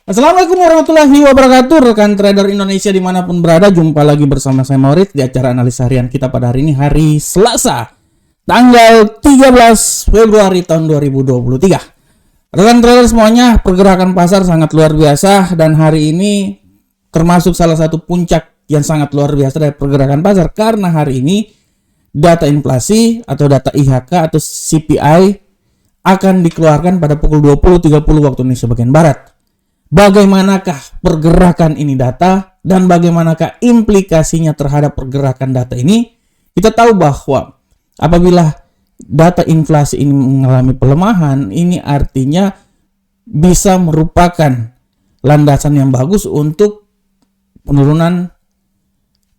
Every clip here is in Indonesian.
Assalamualaikum warahmatullahi wabarakatuh, rekan trader Indonesia dimanapun berada. Jumpa lagi bersama saya Maurits di acara analisa harian kita pada hari ini, hari Selasa, tanggal 13 Februari tahun 2023. Rekan trader semuanya, pergerakan pasar sangat luar biasa dan hari ini termasuk salah satu puncak yang sangat luar biasa dari pergerakan pasar, karena hari ini data inflasi atau data IHK atau CPI akan dikeluarkan pada pukul 20.30 waktu Indonesia bagian Barat. Bagaimanakah pergerakan ini data dan bagaimanakah implikasinya terhadap pergerakan data ini? Kita tahu bahwa apabila data inflasi ini mengalami pelemahan, ini artinya bisa merupakan landasan yang bagus untuk penurunan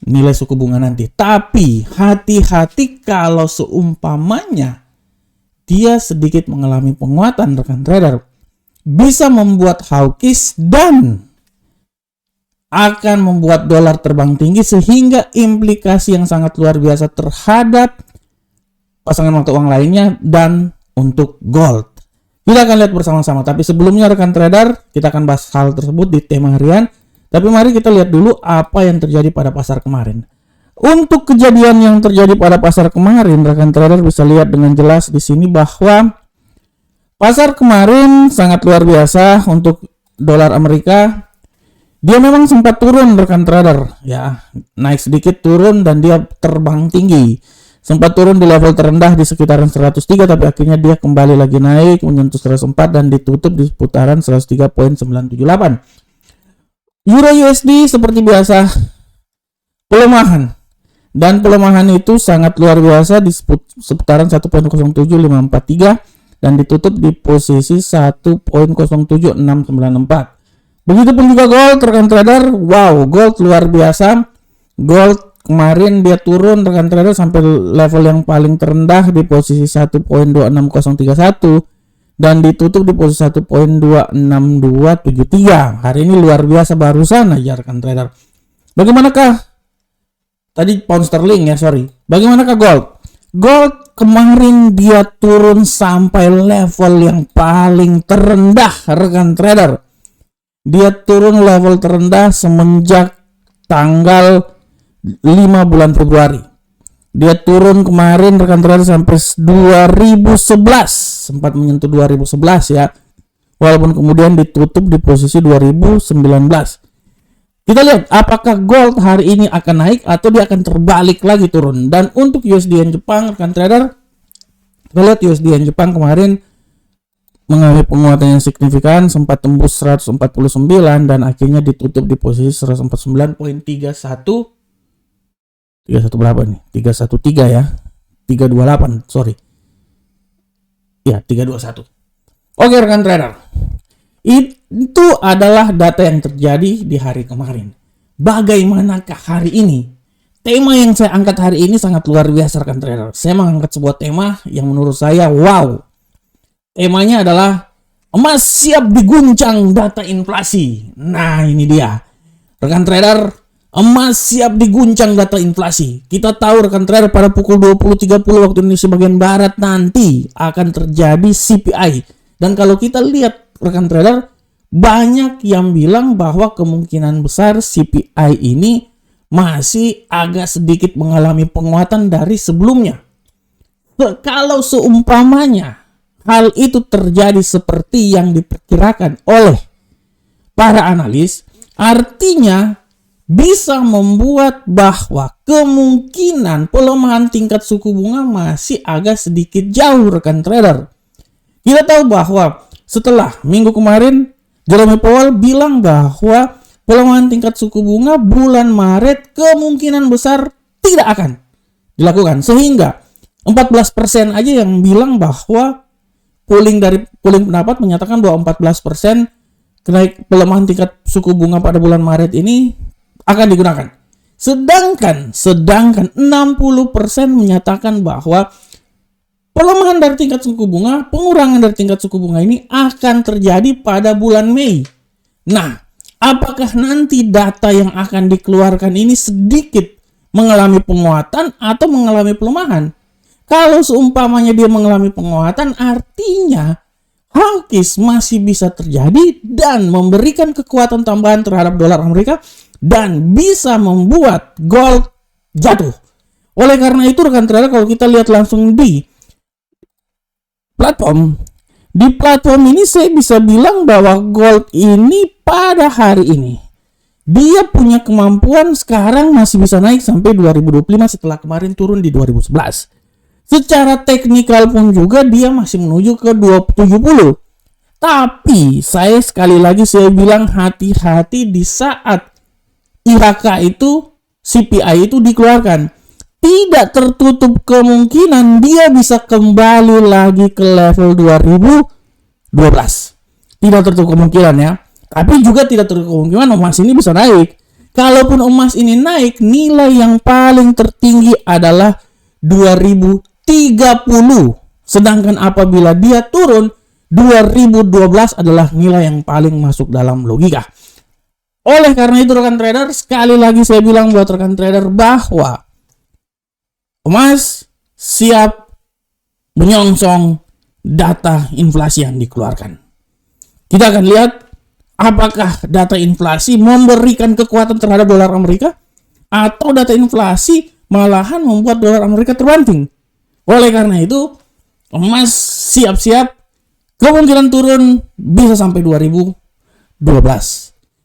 nilai suku bunga nanti. Tapi hati-hati kalau seumpamanya dia sedikit mengalami penguatan, rekan trader, bisa membuat hawkish dan akan membuat dolar terbang tinggi, sehingga implikasi yang sangat luar biasa terhadap pasangan mata uang lainnya dan untuk gold. Kita akan lihat bersama-sama, tapi sebelumnya rekan trader, kita akan bahas hal tersebut di tema harian. Tapi mari kita lihat dulu apa yang terjadi pada pasar kemarin. Untuk kejadian yang terjadi pada pasar kemarin, rekan trader bisa lihat dengan jelas di sini bahwa pasar kemarin sangat luar biasa. Untuk dolar Amerika, dia memang sempat turun rekan trader, ya, naik sedikit turun dan dia terbang tinggi. Sempat turun di level terendah di sekitaran 103, tapi akhirnya dia kembali lagi naik menyentuh 104 dan ditutup di seputaran 103.978. Euro USD seperti biasa pelemahan, dan pelemahan itu sangat luar biasa di seputaran 1.07543 dan ditutup di posisi 1.07694. Begitupun juga gold, rekan trader. Wow, gold luar biasa. Gold kemarin dia turun, rekan trader, sampai level yang paling terendah di posisi 1.26031 dan ditutup di posisi 1.26273. Hari ini luar biasa barusan aja, rekan trader. Bagaimanakah tadi pound sterling ya, Bagaimanakah gold? Gold kemarin dia turun sampai level yang paling terendah, rekan trader. Dia turun level terendah semenjak tanggal 5 bulan Februari. Dia turun kemarin, rekan trader, sampai 2011. Sempat menyentuh 2011 ya. Walaupun kemudian ditutup di posisi 2019. Kita lihat apakah gold hari ini akan naik atau dia akan terbalik lagi turun. Dan untuk USD Yen Jepang, rekan trader, kita lihat USD Yen Jepang kemarin mengalami penguatan yang signifikan, sempat tembus 149 dan akhirnya ditutup di posisi 149.31. 31 berapa nih? 313 ya. 328, Ya, 321. Oke, rekan trader. Itu adalah data yang terjadi di hari kemarin. Bagaimanakah hari ini? Tema yang saya angkat hari ini sangat luar biasa, rekan trader. Saya mengangkat sebuah tema yang menurut saya wow. Temanya adalah emas siap diguncang data inflasi. Nah, ini dia. Rekan trader, emas siap diguncang data inflasi. Kita tahu, rekan trader, pada pukul 20.30 waktu Indonesia bagian Barat nanti akan terjadi CPI. Dan kalau kita lihat, rekan trader, banyak yang bilang bahwa kemungkinan besar CPI ini masih agak sedikit mengalami penguatan dari sebelumnya. Kalau seumpamanya hal itu terjadi seperti yang diperkirakan oleh para analis, artinya bisa membuat bahwa kemungkinan pelemahan tingkat suku bunga masih agak sedikit jauh, rekan trader. Kita tahu bahwa setelah minggu kemarin Jerome Powell bilang bahwa pelemahan tingkat suku bunga bulan Maret kemungkinan besar tidak akan dilakukan, sehingga 14% aja yang bilang bahwa polling pendapat menyatakan bahwa 14% kenaik pelemahan tingkat suku bunga pada bulan Maret ini akan digunakan. Sedangkan 60% menyatakan bahwa pelemahan dari tingkat suku bunga, pengurangan dari tingkat suku bunga ini akan terjadi pada bulan Mei. Nah, apakah nanti data yang akan dikeluarkan ini sedikit mengalami penguatan atau mengalami pelemahan? Kalau seumpamanya dia mengalami penguatan, artinya hawkish masih bisa terjadi dan memberikan kekuatan tambahan terhadap dolar Amerika dan bisa membuat gold jatuh. Oleh karena itu rekan trader, kalau kita lihat langsung di platform ini saya bisa bilang bahwa gold ini pada hari ini dia punya kemampuan sekarang masih bisa naik sampai 2025 setelah kemarin turun di 2011. Secara teknikal pun juga dia masih menuju ke 270. Tapi sekali lagi saya bilang hati-hati di saat IHK itu, CPI itu dikeluarkan. Tidak tertutup kemungkinan dia bisa kembali lagi ke level 2012. Tidak tertutup kemungkinan ya. Tapi juga tidak tertutup kemungkinan emas ini bisa naik. Kalaupun emas ini naik, nilai yang paling tertinggi adalah 2030. Sedangkan apabila dia turun, 2012 adalah nilai yang paling masuk dalam logika. Oleh karena itu rekan trader, sekali lagi saya bilang buat rekan trader bahwa emas siap menyongsong data inflasi yang dikeluarkan. Kita akan lihat apakah data inflasi memberikan kekuatan terhadap dolar Amerika atau data inflasi malahan membuat dolar Amerika terbanting. Oleh karena itu, emas siap-siap kemungkinan turun bisa sampai 2012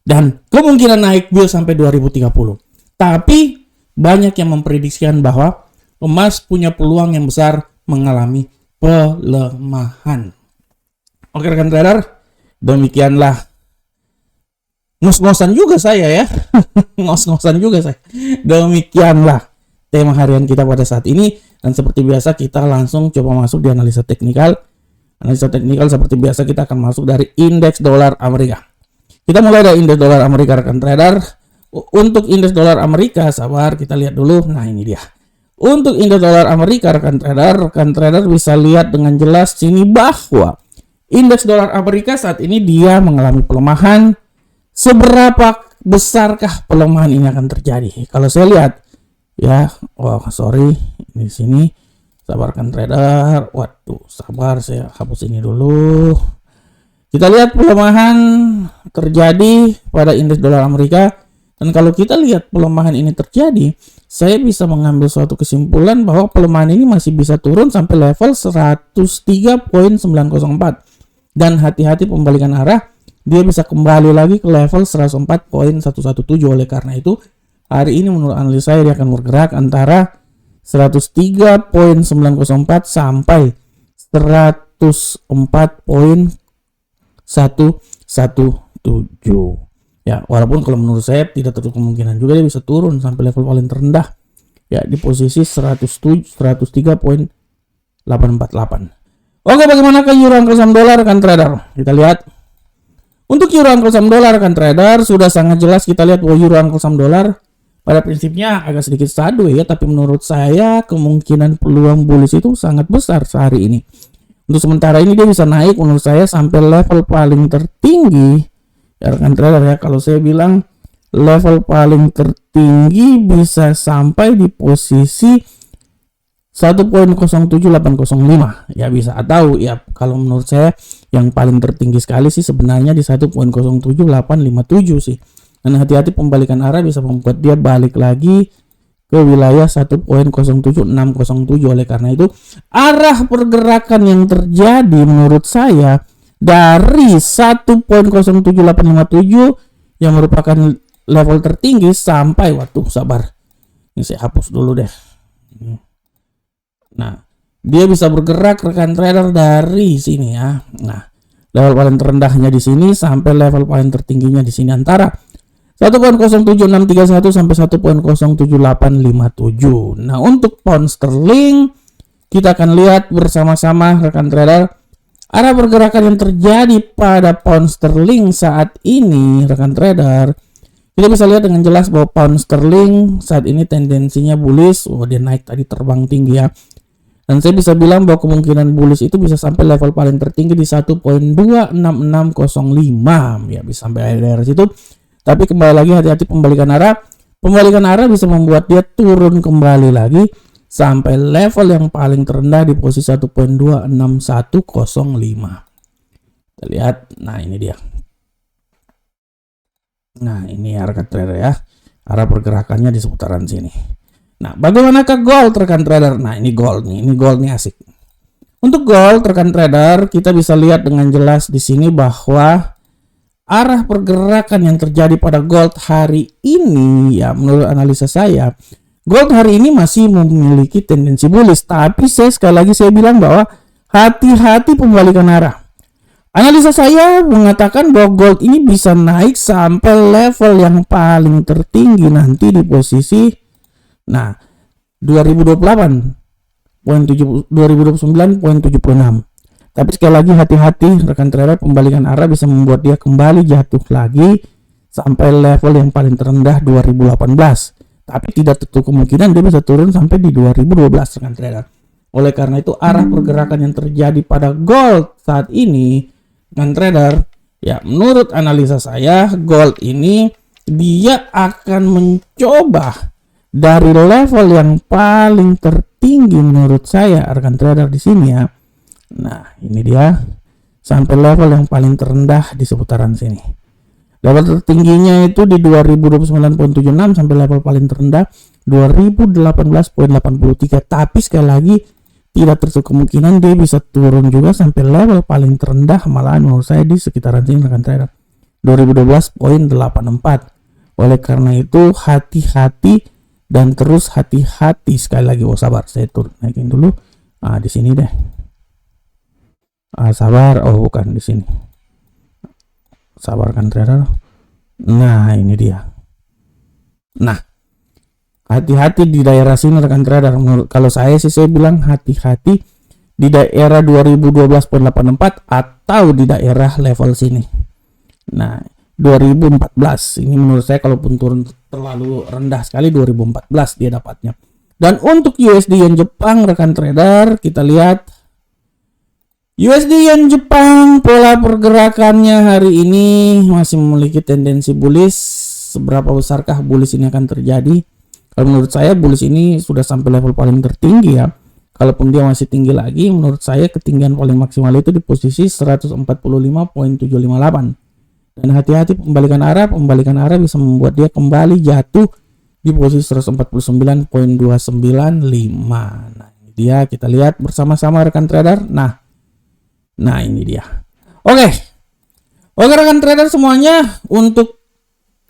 dan kemungkinan naik bisa sampai 2030. Tapi banyak yang memprediksikan bahwa emas punya peluang yang besar mengalami pelemahan. Oke rekan trader, demikianlah ngos-ngosan juga saya ya. Ngos-ngosan juga saya. Demikianlah tema harian kita pada saat ini, dan seperti biasa kita langsung coba masuk di analisa teknikal. Analisa teknikal seperti biasa kita akan masuk dari indeks dolar Amerika. Kita mulai dari indeks dolar Amerika rekan trader. Untuk indeks dolar Amerika, sabar kita lihat dulu. Nah ini dia. Untuk indeks dolar Amerika rekan trader bisa lihat dengan jelas sini bahwa indeks dolar Amerika saat ini dia mengalami pelemahan. Seberapa besarkah pelemahan ini akan terjadi? Kalau saya lihat ya, di sini sabar rekan trader. Waduh, sabar saya hapus ini dulu. Kita lihat pelemahan terjadi pada indeks dolar Amerika. Dan kalau kita lihat pelemahan ini terjadi, saya bisa mengambil suatu kesimpulan bahwa pelemahan ini masih bisa turun sampai level 103.904. Dan hati-hati pembalikan arah, dia bisa kembali lagi ke level 104.117. Oleh karena itu, hari ini menurut analisa saya dia akan bergerak antara 103.904 sampai 104.117. Ya, walaupun kalau menurut saya tidak tertutup kemungkinan juga dia bisa turun sampai level paling terendah ya di posisi 103.848. Oke, bagaimana ke euro angka saham dolar kan trader? Kita lihat. Untuk euro angka saham dolar kan trader sudah sangat jelas kita lihat bahwa euro angka saham dolar pada prinsipnya agak sedikit sideways ya, tapi menurut saya kemungkinan peluang bullish itu sangat besar sehari ini. Untuk sementara ini dia bisa naik menurut saya sampai level paling tertinggi ya rekan trader ya. Kalau saya bilang level paling tertinggi bisa sampai di posisi 1.07805 ya bisa, atau ya kalau menurut saya yang paling tertinggi sekali sih sebenarnya di 1.07857 sih. Dan hati-hati pembalikan arah bisa membuat dia balik lagi ke wilayah 1.07607. Oleh karena itu arah pergerakan yang terjadi menurut saya dari 1.07857 yang merupakan level tertinggi sampai sabar. Ini saya hapus dulu deh. Nah, dia bisa bergerak rekan trader dari sini ya. Nah, level paling terendahnya di sini sampai level paling tertingginya di sini antara 1.07631 sampai 1.07857. Nah, untuk pound sterling kita akan lihat bersama-sama rekan trader arah pergerakan yang terjadi pada pound sterling saat ini rekan trader. Kita bisa lihat dengan jelas bahwa pound sterling saat ini tendensinya bullish. Dia naik tadi terbang tinggi ya. Dan saya bisa bilang bahwa kemungkinan bullish itu bisa sampai level paling tertinggi di 1.26605 ya, bisa sampai daerah situ. Tapi kembali lagi hati-hati pembalikan arah. Pembalikan arah bisa membuat dia turun kembali lagi sampai level yang paling terendah di posisi 1.26105. Kita lihat, nah ini dia. Nah ini rekan trader ya, arah pergerakannya di seputaran sini. Nah bagaimanakah gold rekan trader? Nah ini gold nih asik. Untuk gold rekan trader, kita bisa lihat dengan jelas di sini bahwa arah pergerakan yang terjadi pada gold hari ini ya, menurut analisa saya, gold hari ini masih memiliki tendensi bullish, tapi sekali lagi saya bilang bahwa hati-hati pembalikan arah. Analisa saya mengatakan bahwa gold ini bisa naik sampai level yang paling tertinggi nanti di posisi 2029.76. Tapi sekali lagi hati-hati rekan trader, pembalikan arah bisa membuat dia kembali jatuh lagi sampai level yang paling terendah 2018. Tapi tidak tertutup kemungkinan dia bisa turun sampai di 2012 rekan trader. Oleh karena itu arah pergerakan yang terjadi pada gold saat ini rekan trader, ya menurut analisa saya gold ini dia akan mencoba dari level yang paling tertinggi menurut saya rekan trader di sini ya. Nah ini dia sampai level yang paling terendah di seputaran sini. Level tertingginya itu di 2029.76 sampai level paling terendah 2018.83. Tapi sekali lagi tidak tertutup kemungkinan dia bisa turun juga sampai level paling terendah, malahan menurut saya di sekitaran sini rekan trader 2012.84. Oleh karena itu hati-hati dan terus hati-hati. Sekali lagi, sabar, saya turun naikin dulu. Di sini deh. Sabar, bukan di sini. Sabar kan trader. Nah ini dia. Nah hati-hati di daerah sini rekan trader. Kalau saya sih saya bilang hati-hati di daerah 2012.84 atau di daerah level sini. Nah 2014 ini menurut saya kalaupun turun terlalu rendah sekali 2014 dia dapatnya. Dan untuk USD yen Jepang rekan trader, kita lihat USD yen Jepang pola pergerakannya hari ini masih memiliki tendensi bullish. Seberapa besarkah bullish ini akan terjadi? Kalau menurut saya bullish ini sudah sampai level paling tertinggi ya. Kalaupun dia masih tinggi lagi, menurut saya ketinggian paling maksimal itu di posisi 145.758. Dan hati-hati pembalikan arah bisa membuat dia kembali jatuh di posisi 149.295. Nah ini dia, kita lihat bersama-sama rekan trader. Nah ini dia. Oke rekan trader semuanya, untuk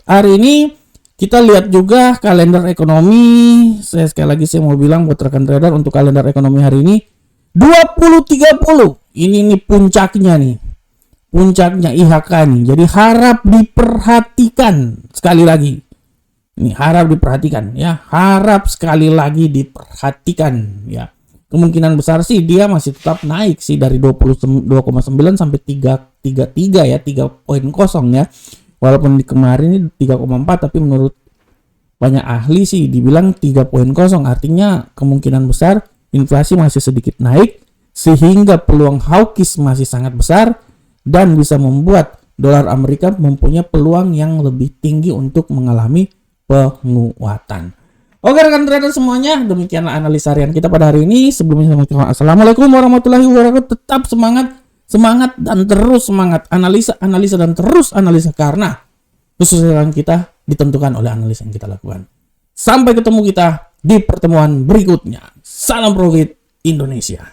hari ini kita lihat juga kalender ekonomi. Sekali lagi saya mau bilang buat rekan trader, untuk kalender ekonomi hari ini 2030 ini nih puncaknya IHK nih. Jadi harap diperhatikan sekali lagi. Ini harap diperhatikan ya, harap sekali lagi diperhatikan ya. Kemungkinan besar sih dia masih tetap naik sih dari 2,9 sampai 3,33 ya, 3.0 ya. Walaupun di kemarin ini 3,4, tapi menurut banyak ahli sih dibilang 3.0, artinya kemungkinan besar inflasi masih sedikit naik sehingga peluang hawkish masih sangat besar dan bisa membuat dolar Amerika mempunyai peluang yang lebih tinggi untuk mengalami penguatan. Oke rekan trader semuanya, demikianlah analisa harian kita pada hari ini. Sebelumnya assalamualaikum warahmatullahi wabarakatuh. Tetap semangat dan terus semangat, analisa dan terus analisa, karena kesuksesan kita ditentukan oleh analisa yang kita lakukan. Sampai ketemu kita di pertemuan berikutnya. Salam profit Indonesia.